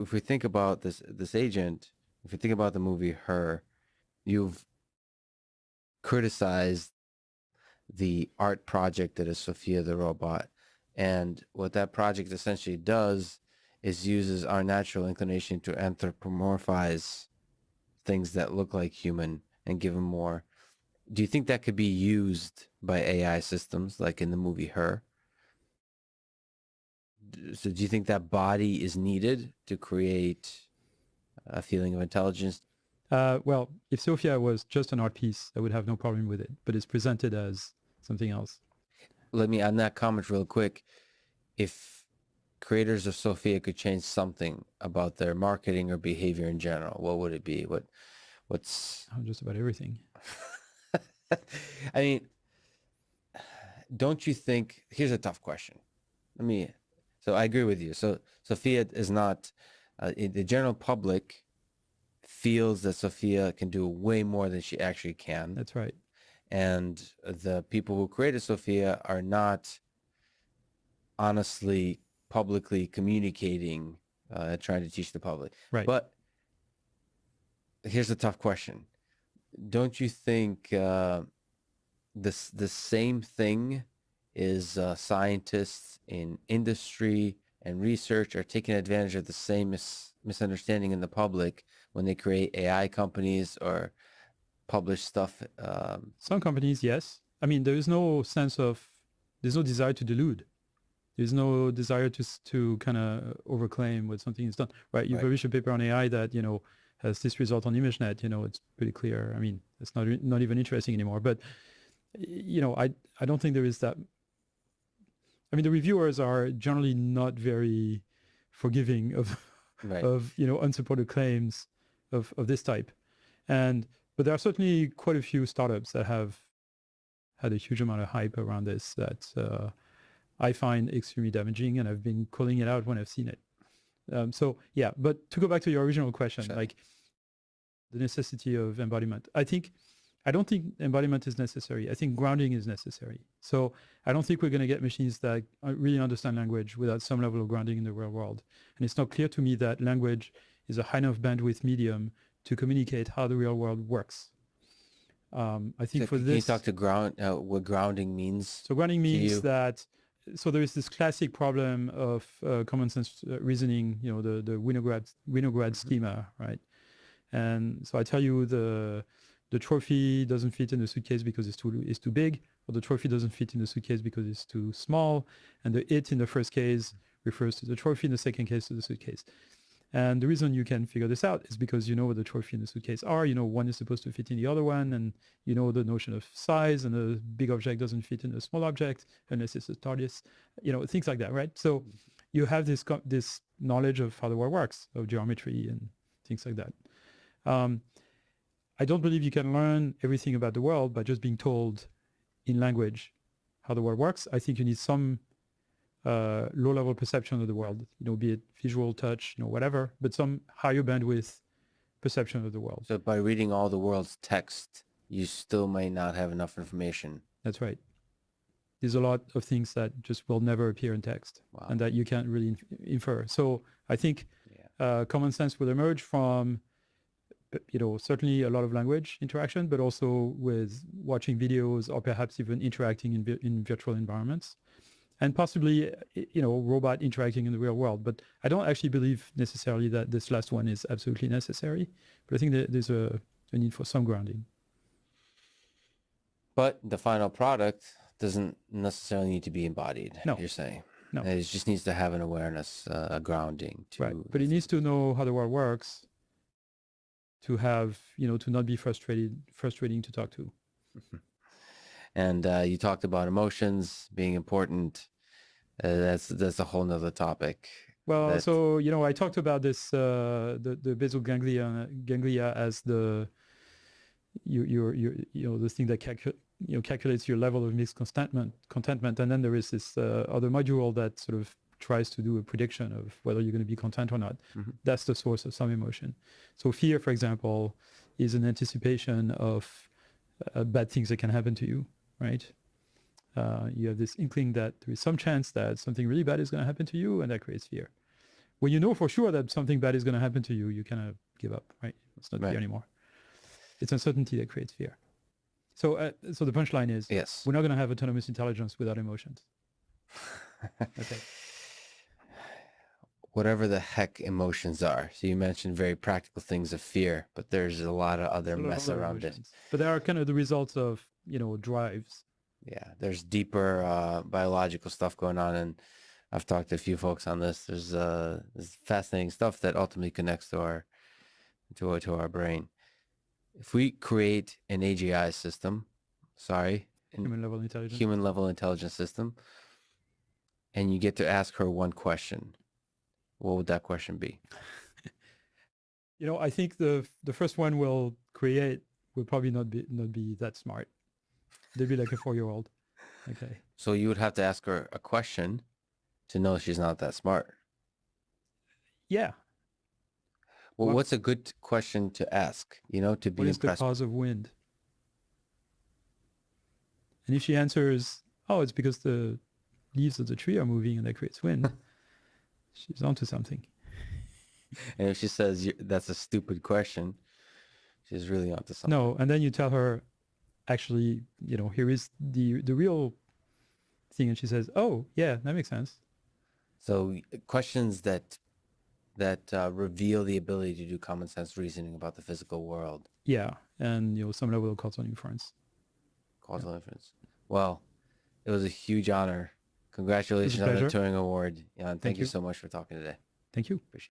if we think about this agent, if we think about the movie Her, you've criticized the art project that is Sophia the robot. And what that project essentially does is uses our natural inclination to anthropomorphize things that look like human and give them more. Do you think that could be used by AI systems like in the movie Her? So do you think that body is needed to create a feeling of intelligence? Well, if Sophia was just an art piece, I would have no problem with it, but it's presented as something else. Let me on that comment real quick. If creators of Sophia could change something about their marketing or behavior in general, what would it be? What's Just about everything. I mean, don't you think here's a tough question. Let me so I agree with you. So Sophia is not the general public feels that Sophia can do way more than she actually can. That's right. And the people who created Sophia are not honestly publicly communicating, trying to teach the public. Right. But here's a tough question. Don't you think the same thing is scientists in industry and research are taking advantage of the same misunderstanding in the public when they create AI companies or publish stuff? Some companies, yes. I mean, there's no desire to delude. There's no desire to kind of overclaim what something is done. Right. You Right. publish a paper on AI that, has this result on ImageNet, it's pretty clear. I mean, it's not even interesting anymore. But, I don't think there is that. I mean, the reviewers are generally not very forgiving of Right. of unsupported claims of this type. But there are certainly quite a few startups that have had a huge amount of hype around this that I find extremely damaging, and I've been calling it out when I've seen it. So yeah, but to go back to your original question, Sure. like the necessity of embodiment, I don't think embodiment is necessary. I think grounding is necessary. So I don't think we're going to get machines that really understand language without some level of grounding in the real world. And it's not clear to me that language is a high enough bandwidth medium to communicate how the real world works. I think So for can you talk this, to what grounding means so grounding to means you? that, so there is this classic problem of common sense reasoning, the Winograd Mhm. schema, right? And so I tell you the trophy doesn't fit in the suitcase because it's too big, or the trophy doesn't fit in the suitcase because it's too small, and the it in the first case refers to the trophy, in the second case to the suitcase. And the reason you can figure this out is because you know what the trophy and the suitcase are. You know one is supposed to fit in the other one, and you know the notion of size, and a big object doesn't fit in a small object unless it's a TARDIS. Things like that, right? So you have this knowledge of how the world works, of geometry and things like that. Um, I don't believe you can learn everything about the world by just being told in language how the world works. I think you need some low-level perception of the world, be it visual, touch, whatever, but some higher bandwidth perception of the world. So by reading all the world's text, you still may not have enough information. That's right. There's a lot of things that just will never appear in text Wow. and that you can't really infer. So I think Yeah. common sense will emerge from, certainly a lot of language interaction, but also with watching videos or perhaps even interacting in virtual environments, and possibly, robot interacting in the real world. But I don't actually believe necessarily that this last one is absolutely necessary. But I think that there's a need for some grounding. But the final product doesn't necessarily need to be embodied, No, you're saying. no, It just needs to have an awareness, a grounding right. to But the it needs things. to know how the world works to have, to not be frustrating to talk to. And you talked about emotions being important. That's a whole nother topic. Well, That so I talked about this the basal ganglia as the the thing that calculates your level of mixed contentment, and then there is this other module that sort of tries to do a prediction of whether you're going to be content or not. Mhm. That's the source of some emotion. So fear, for example, is an anticipation of bad things that can happen to you, right? You have this inkling that there is some chance that something really bad is going to happen to you, and that creates fear. when you know for sure that something bad is going to happen to you, you kind of give up, right? It's not fear Right. anymore. It's uncertainty that creates fear. So so the punchline is Yes. we're not going to have autonomous intelligence without emotions. Okay. Whatever the heck emotions are. So you mentioned very practical things of fear, but there's a lot of other There's a lot of mess other around it. emotions, but they are kind of the results of, drives. Yeah, there's deeper biological stuff going on, and I've talked to a few folks on this. There's fascinating stuff that ultimately connects to our brain. If we create an AGI system, an Human level intelligence. human level intelligence system, and you get to ask her one question, what would that question be? I think the first one we'll create will probably not be that smart. They'll be like a 4-year-old. Okay. So you would have to ask her a question to know she's not that smart. Yeah. Well, What what's a good question to ask, to what be is the impressed with? cause of wind? And if she answers, oh, it's because the leaves of the tree are moving and that creates wind, she's onto something. And if she says that's a stupid question, she's really onto something. No, and then you tell her, actually, here is the real thing, and she says, oh, yeah, that makes sense. So questions that reveal the ability to do common sense reasoning about the physical world, Yeah, and some level of causal inference. Yeah, causal inference. Well, it was a huge honor. it was a Congratulations on the pleasure. Turing Award, and thank Thank you you. so much for talking today. Thank you. Appreciate it.